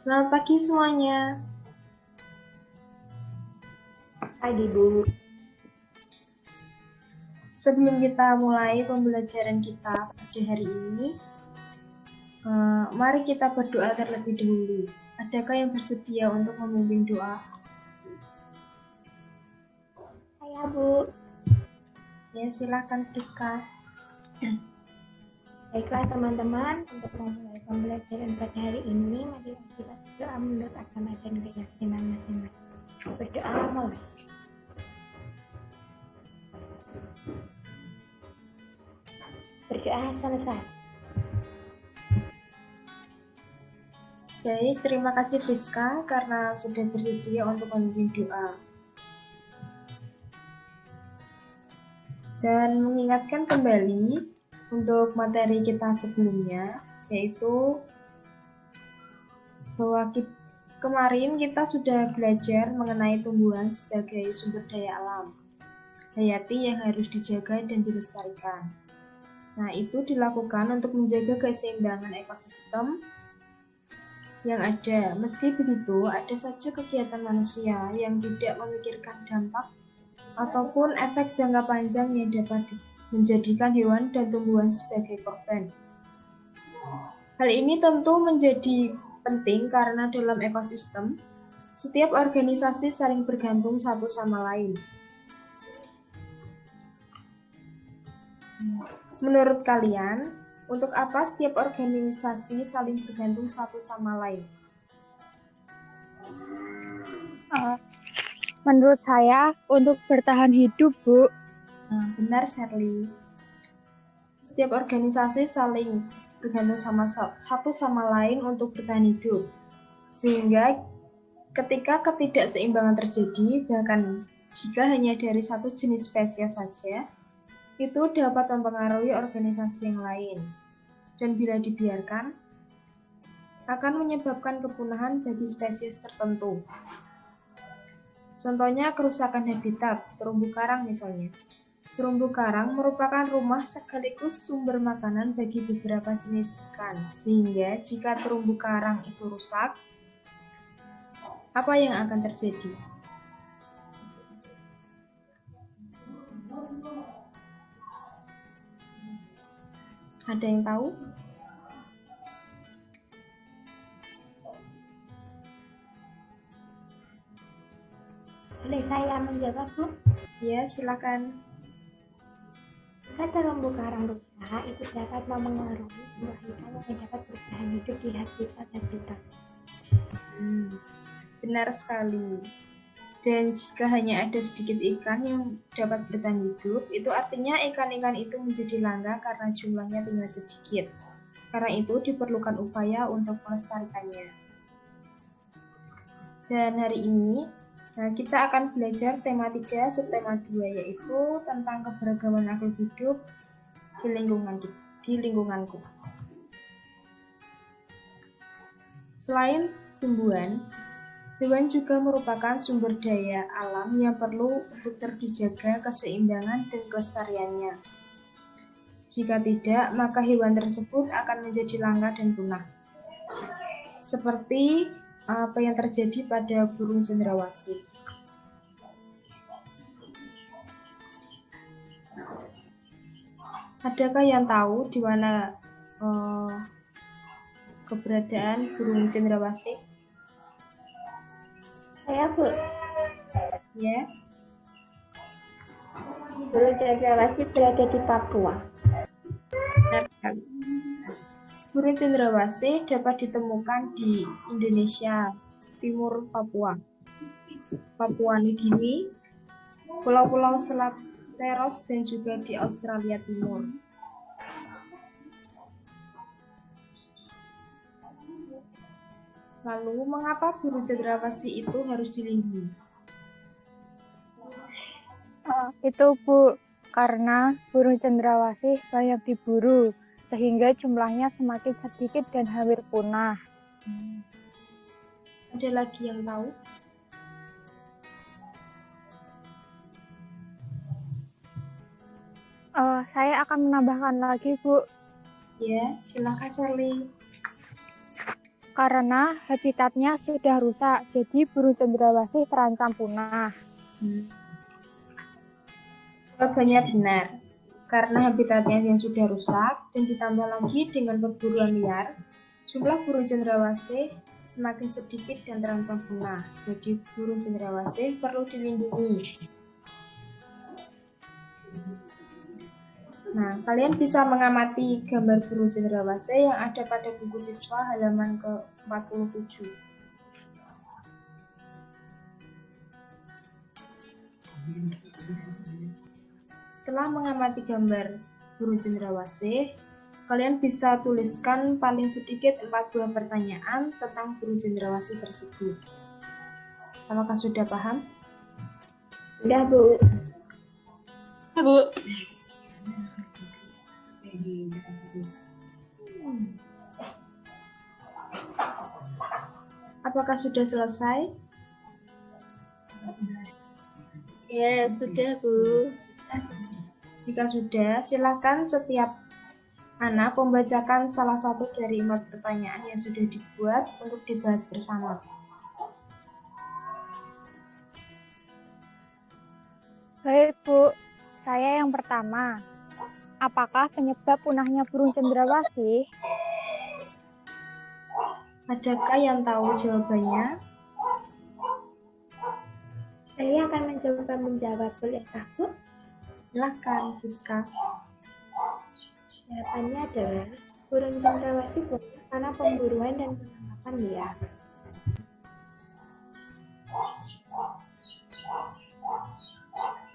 Selamat pagi semuanya. Hai Ibu. Sebelum kita mulai pembelajaran kita pada hari ini, mari kita berdoa terlebih dahulu. Adakah yang bersedia untuk memimpin doa? Saya Bu. Ya, silakan Friska. Baiklah teman-teman, untuk memulai pembelajaran pada hari ini, mari kita berdoa menurut agama dan keyakinan masing-masing. Berdoa mulai. Berdoa selesai. Baik, terima kasih Friska karena sudah bersedia untuk memimpin doa. Dan mengingatkan kembali untuk materi kita sebelumnya, yaitu bahwa kemarin kita sudah belajar mengenai tumbuhan sebagai sumber daya alam, hayati yang harus dijaga dan dilestarikan. Nah, itu dilakukan untuk menjaga keseimbangan ekosistem yang ada. Meski begitu, ada saja kegiatan manusia yang tidak memikirkan dampak ataupun efek jangka panjang yang dapat menjadikan hewan dan tumbuhan sebagai korban. Hal ini tentu menjadi penting karena dalam ekosistem, setiap organisasi saling bergantung satu sama lain. Menurut kalian, untuk apa setiap organisasi saling bergantung satu sama lain? Menurut saya, untuk bertahan hidup, Bu. Benar, Sherly. Setiap organisasi saling bergantung satu sama lain untuk bertahan hidup. Sehingga ketika ketidakseimbangan terjadi, bahkan jika hanya dari satu jenis spesies saja, itu dapat mempengaruhi organisasi yang lain. Dan bila dibiarkan, akan menyebabkan kepunahan bagi spesies tertentu. Contohnya kerusakan habitat, terumbu karang misalnya. Terumbu karang merupakan rumah sekaligus sumber makanan bagi beberapa jenis ikan. Sehingga jika terumbu karang itu rusak, apa yang akan terjadi? Ada yang tahu? Boleh saya menjawab, Bu? Ya, silakan. Jika terumbu karang rusak, itu dapat memengaruhi jumlah ikan yang dapat bertahan hidup di habitat. Benar sekali. Dan jika hanya ada sedikit ikan yang dapat bertahan hidup, itu artinya ikan-ikan itu menjadi langka karena jumlahnya tinggal sedikit. Karena itu diperlukan upaya untuk melestarikannya. Dan hari ini kita akan belajar tema 3, subtema 2, yaitu tentang keberagaman makhluk hidup di lingkunganku. Selain tumbuhan, hewan juga merupakan sumber daya alam yang perlu untuk terjaga keseimbangan dan kelestariannya. Jika tidak, maka hewan tersebut akan menjadi langka dan punah. Seperti apa yang terjadi pada burung cendrawasih. Adakah yang tahu di mana keberadaan burung cendrawasih? Saya, Bu. Ya. Burung cendrawasih berada di Papua. Benar sekali. Burung cendrawasih dapat ditemukan di Indonesia, timur Papua, Papua Nugini, pulau-pulau Selat Teros, dan juga di Australia Timur. Lalu, mengapa burung cendrawasih itu harus dilindungi? Itu, Bu, karena burung cendrawasih banyak diburu, sehingga jumlahnya semakin sedikit dan hampir punah. Ada lagi yang tahu? Saya akan menambahkan lagi, Bu. Ya, silakan Sherly. Karena habitatnya sudah rusak, jadi burung cendrawasih terancam punah. Jawabannya benar. Karena habitatnya yang sudah rusak dan ditambah lagi dengan perburuan liar, jumlah burung cendrawasih semakin sedikit dan terancam punah. Jadi burung cendrawasih perlu dilindungi. Nah, kalian bisa mengamati gambar burung cendrawasih yang ada pada buku siswa halaman ke-47. Setelah mengamati gambar burung cendrawasih, kalian bisa tuliskan paling sedikit 4 buah pertanyaan tentang burung cendrawasih tersebut. Apakah sudah paham? Sudah, Bu. Ya, Bu. Apakah sudah selesai? Ya, sudah, Bu. Jika sudah, silakan setiap anak membacakan salah satu dari 4 pertanyaan yang sudah dibuat untuk dibahas bersama. Baik, Bu. Saya yang pertama. Apakah penyebab punahnya burung cendrawasih? Adakah yang tahu jawabannya? Saya akan mencoba menjawab, bolehkah, Bu? Silakan, Rizka. Jawabannya adalah burung cendrawasih punah karena pemburuan dan penangkapan liar.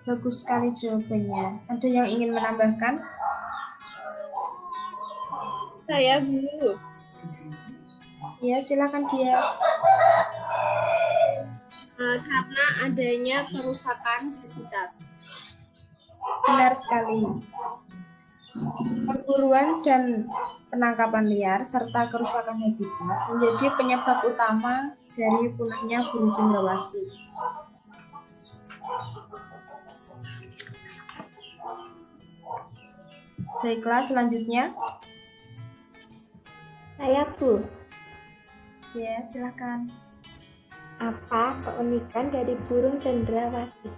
Bagus sekali jawabannya. Ada yang ingin menambahkan? Saya, Bu. Ya, silakan Dias. Karena adanya kerusakan habitat. Benar sekali. Perburuan dan penangkapan liar serta kerusakan habitat menjadi penyebab utama dari punahnya burung cendrawasih. Baiklah, selanjutnya. Saya, Bu. Ya, silakan. Apa keunikan dari burung cendrawasih?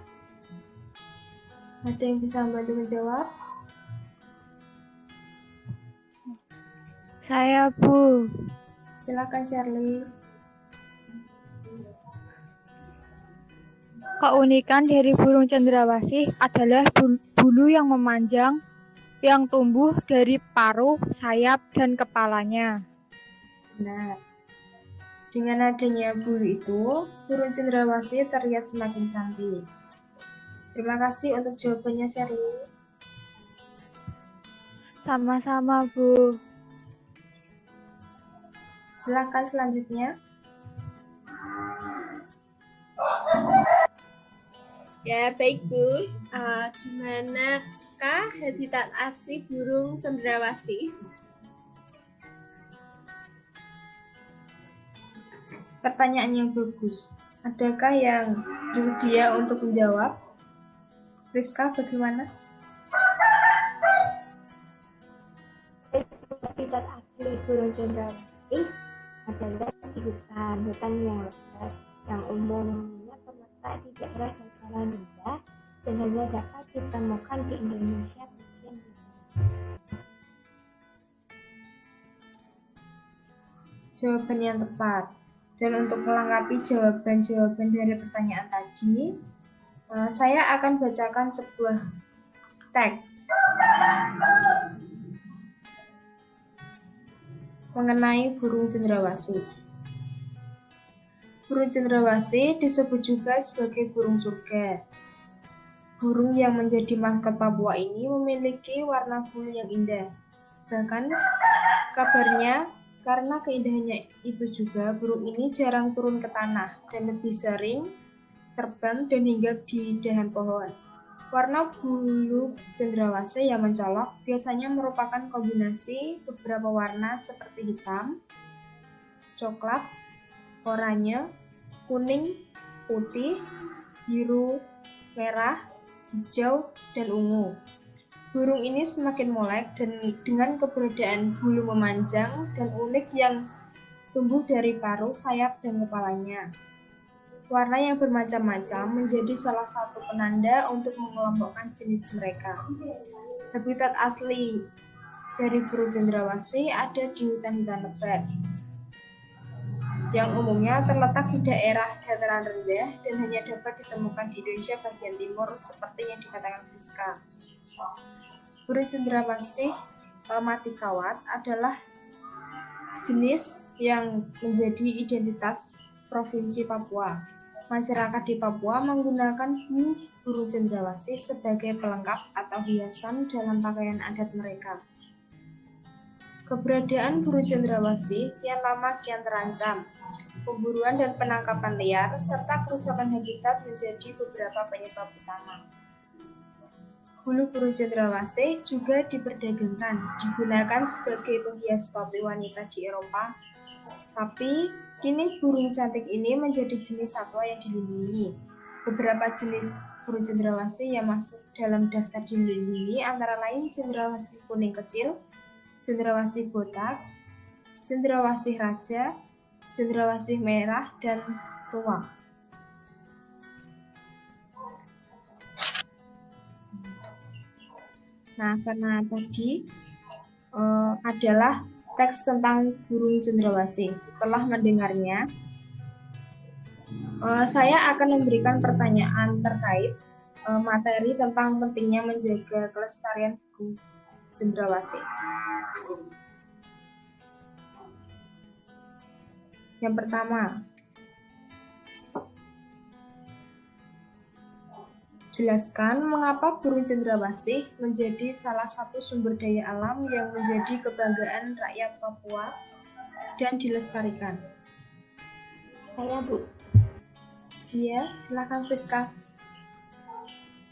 Ada yang bisa membantu menjawab? Saya, Bu. Silakan, Shirley. Keunikan dari burung cendrawasih adalah bulu yang memanjang yang tumbuh dari paruh, sayap, dan kepalanya. Benar. Dengan adanya bulu itu, burung cendrawasih terlihat semakin cantik. Terima kasih untuk jawabannya, Shirley. Sama-sama, Bu. Silakan selanjutnya. Ya, baik, Bu. Di manakah habitat asli burung cendrawasih? Pertanyaan yang bagus. Adakah yang bersedia untuk menjawab? Rizka, bagaimana? Habitat asli burung cendrawasih adalah di hutan yang luas, yang umumnya terletak di daerah dataran rendah dan hanya dapat ditemukan di Indonesia bagian timur. Jawaban yang tepat. Dan untuk melengkapi jawaban-jawaban dari pertanyaan tadi, saya akan bacakan sebuah teks mengenai burung cendrawasih. Burung cendrawasih disebut juga sebagai burung surga. Burung yang menjadi maskot Papua ini memiliki warna bulu yang indah. Bahkan kabarnya karena keindahannya itu juga, burung ini jarang turun ke tanah dan lebih sering terbang dan hinggap di dahan pohon. Warna bulu cendrawasih yang mencolok biasanya merupakan kombinasi beberapa warna seperti hitam, coklat, oranye, kuning, putih, biru, merah, hijau, dan ungu. Burung ini semakin molek dan dengan keberadaan bulu memanjang dan unik yang tumbuh dari paruh, sayap, dan kepalanya. Warna yang bermacam-macam menjadi salah satu penanda untuk mengelompokkan jenis mereka. Habitat asli dari burung cendrawasih ada di hutan-hutan lebat, yang umumnya terletak di daerah dataran rendah dan hanya dapat ditemukan di Indonesia bagian timur seperti yang dikatakan Friska. Burung cendrawasih mati kawat adalah jenis yang menjadi identitas Provinsi Papua. Masyarakat di Papua menggunakan burung cendrawasih sebagai pelengkap atau hiasan dalam pakaian adat mereka. Keberadaan burung cendrawasih kian lama kian terancam. Pemburuan dan penangkapan liar serta kerusakan habitat menjadi beberapa penyebab utama. Bulu burung cendrawasih juga diperdagangkan, digunakan sebagai penghias topi wanita di Eropa. Tapi kini burung cantik ini menjadi jenis satwa yang dilindungi. Beberapa jenis burung cendrawasih yang masuk dalam daftar dilindungi antara lain cendrawasih kuning kecil, cendrawasih botak, cendrawasih raja, cendrawasih merah, dan tua. Nah, karena tadi adalah teks tentang burung cendrawasih. Setelah mendengarnya, saya akan memberikan pertanyaan terkait materi tentang pentingnya menjaga kelestarian burung cendrawasih. Yang pertama, jelaskan mengapa burung cendrawasih menjadi salah satu sumber daya alam yang menjadi kebanggaan rakyat Papua dan dilestarikan. Saya, Bu. Iya, silakan Friska.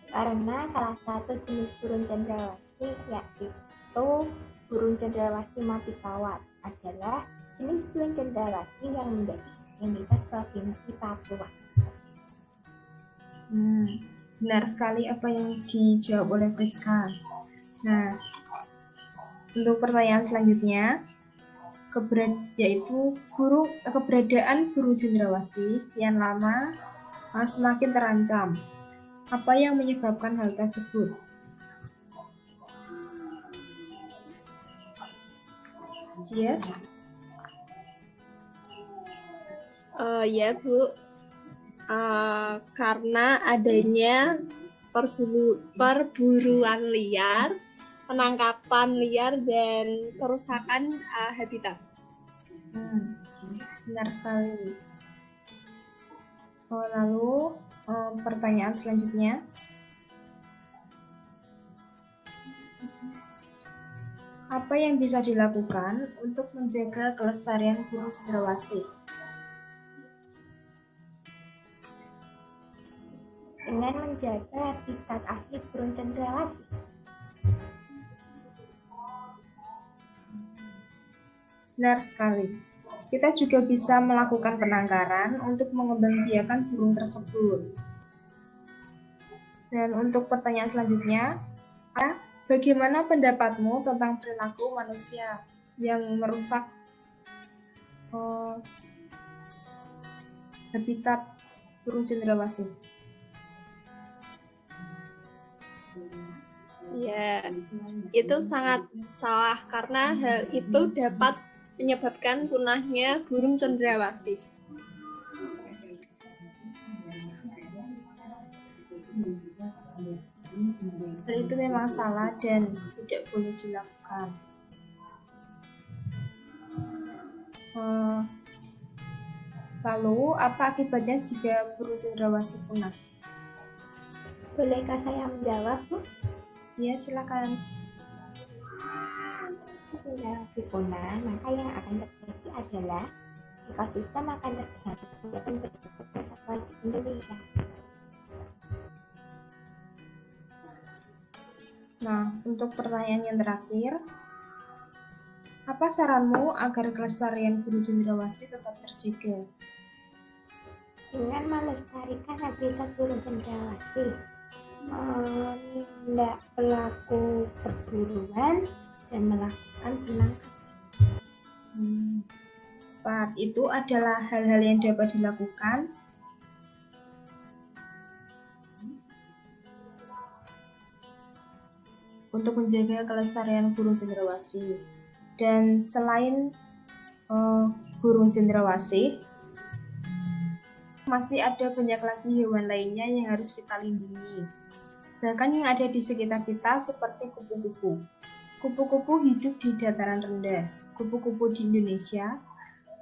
Karena salah satu jenis burung cendrawasih yaitu burung cendrawasih mati kawat adalah jenis burung cendrawasih yang menjadi identitas Provinsi Papua. Benar sekali apa yang dijawab oleh Friska. Nah, untuk pertanyaan selanjutnya, yaitu keberadaan burung cendrawasih yang lama semakin terancam. Apa yang menyebabkan hal tersebut? Yes. Ya, Bu. Karena adanya perburuan liar, penangkapan liar, dan kerusakan habitat. Benar sekali. Lalu pertanyaan selanjutnya, apa yang bisa dilakukan untuk menjaga kelestarian burung cendrawasih? Dengan menjaga habitat asli burung cendrawasih. Benar sekali. Kita juga bisa melakukan penangkaran untuk mengembangbiakan burung tersebut. Dan untuk pertanyaan selanjutnya, bagaimana pendapatmu tentang perilaku manusia yang merusak habitat burung cendrawasih? Ya, itu sangat salah karena hal itu dapat menyebabkan punahnya burung cendrawasih. Hal itu memang salah dan tidak boleh dilakukan. Lalu, apa akibatnya jika burung cendrawasih punah? Bolehkah saya menjawab, Bu? Ya, silakan. Cendrawasih punah, maka yang akan terjadi adalah ekosistem akan terganggu dan berdampak di Indonesia. Nah, untuk pertanyaan yang terakhir, apa saranmu agar kelestarian burung cendrawasih tetap terjaga? Dengan melestarikan habitat burung cendrawasih, menindak pelaku perburuan dan melakukan penangkapan. Tepat, itu adalah hal-hal yang dapat dilakukan untuk menjaga kelestarian burung cendrawasih. Dan selain burung cendrawasih, masih ada banyak lagi hewan lainnya yang harus kita lindungi. Bahkan yang ada di sekitar kita seperti kupu-kupu. Kupu-kupu hidup di dataran rendah. Kupu-kupu di Indonesia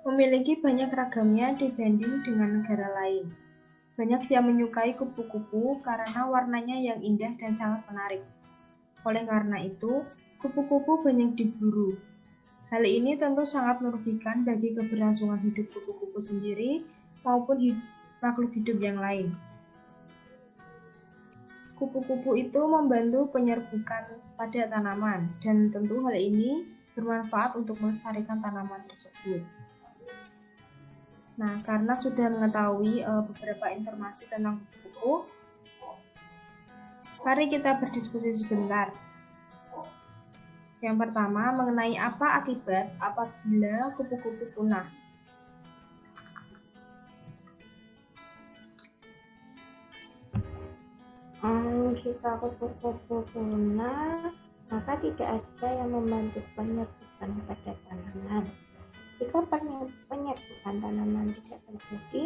memiliki banyak ragamnya dibanding dengan negara lain. Banyak yang menyukai kupu-kupu karena warnanya yang indah dan sangat menarik. Oleh karena itu, kupu-kupu banyak diburu. Hal ini tentu sangat merugikan bagi keberlangsungan hidup kupu-kupu sendiri maupun makhluk hidup yang lain. Kupu-kupu itu membantu penyerbukan pada tanaman, dan tentu hal ini bermanfaat untuk melestarikan tanaman tersebut. Nah, karena sudah mengetahui beberapa informasi tentang kupu-kupu, mari kita berdiskusi sebentar. Yang pertama, mengenai apa akibat apabila kupu-kupu punah. Jika kupu-kupu punah, maka tidak ada yang membantu penyerbukan pada tanaman. Jika penyerbukan tanaman tidak terjadi,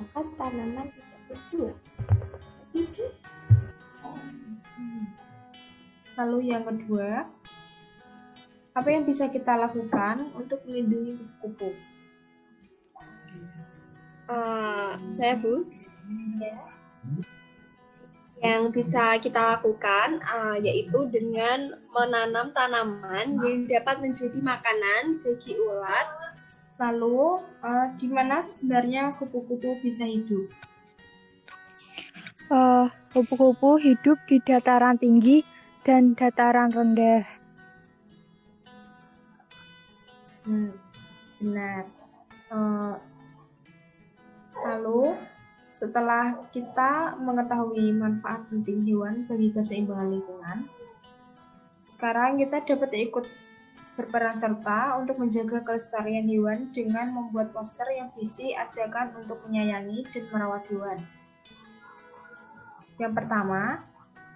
maka tanaman tidak berbuah. Begitu. Lalu yang kedua, apa yang bisa kita lakukan untuk melindungi kupu-kupu? Saya Bu. Yang bisa kita lakukan yaitu dengan menanam tanaman yang dapat menjadi makanan bagi ulat. Lalu, di mana sebenarnya kupu-kupu bisa hidup? Kupu-kupu hidup di dataran tinggi dan dataran rendah. Benar. Lalu, setelah kita mengetahui manfaat penting hewan bagi keseimbangan lingkungan, sekarang kita dapat ikut berperan serta untuk menjaga kelestarian hewan dengan membuat poster yang berisi ajakan untuk menyayangi dan merawat hewan. Yang pertama,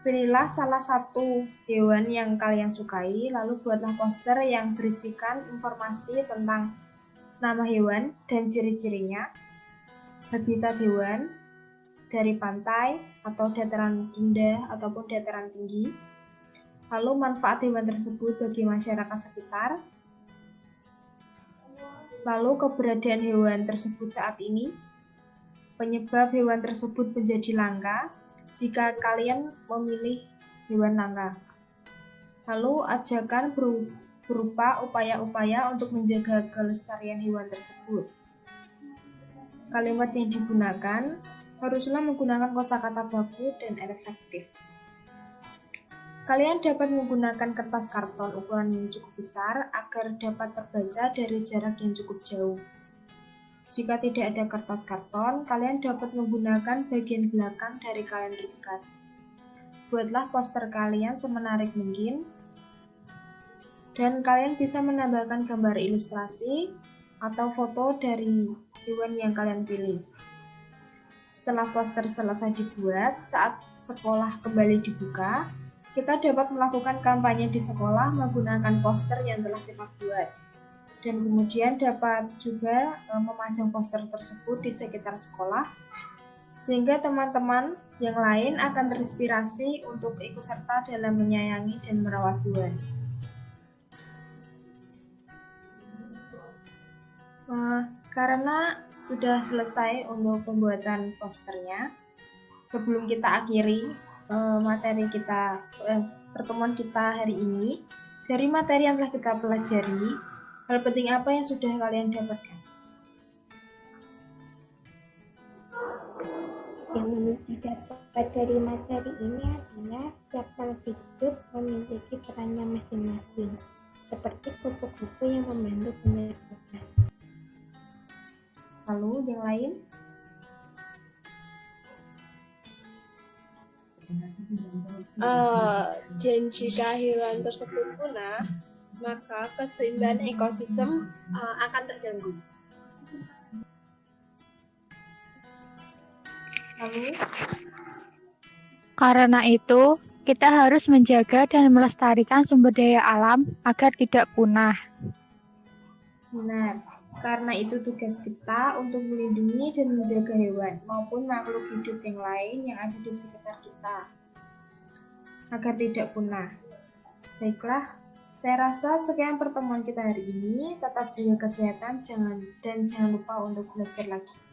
pilihlah salah satu hewan yang kalian sukai, lalu buatlah poster yang berisikan informasi tentang nama hewan dan ciri-cirinya, habitat hewan, dari pantai atau dataran rendah ataupun dataran tinggi, lalu manfaat hewan tersebut bagi masyarakat sekitar, lalu keberadaan hewan tersebut saat ini, penyebab hewan tersebut menjadi langka jika kalian memilih hewan langka, lalu ajakan berupa upaya-upaya untuk menjaga kelestarian hewan tersebut. Kalimat yang digunakan haruslah menggunakan kosakata baku dan efektif. Kalian dapat menggunakan kertas karton ukuran yang cukup besar agar dapat terbaca dari jarak yang cukup jauh. Jika tidak ada kertas karton, kalian dapat menggunakan bagian belakang dari kalender bekas. Buatlah poster kalian semenarik mungkin, dan kalian bisa menambahkan gambar ilustrasi atau foto dari hewan yang kalian pilih. Setelah poster selesai dibuat, saat sekolah kembali dibuka, kita dapat melakukan kampanye di sekolah menggunakan poster yang telah kita buat. Dan kemudian dapat juga memajang poster tersebut di sekitar sekolah, sehingga teman-teman yang lain akan terinspirasi untuk ikut serta dalam menyayangi dan merawat hewan. Karena sudah selesai untuk pembuatan posternya, sebelum kita akhiri materi kita, pertemuan kita hari ini, dari materi yang telah kita pelajari, hal penting apa yang sudah kalian dapatkan? Yang didapat dari materi ini adalah setiap makhluk hidup memiliki perannya masing-masing, seperti kupu-kupu yang membantu penyerbukan. Lalu yang lain? Dan jika hewan tersebut punah, maka keseimbangan ekosistem akan terganggu. Lalu, Karena itu, kita harus menjaga dan melestarikan sumber daya alam agar tidak punah. benar. Karena itu tugas kita untuk melindungi dan menjaga hewan maupun makhluk hidup yang lain yang ada di sekitar kita agar tidak punah. Baiklah, saya rasa sekian pertemuan kita hari ini. Tetap jaga kesehatan dan jangan lupa untuk belajar lagi.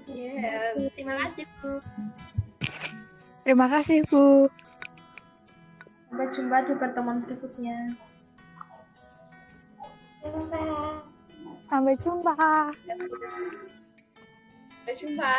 Ya, terima kasih Bu. Terima kasih, Bu. Sampai jumpa di pertemuan berikutnya. Sampai jumpa. Sampai jumpa.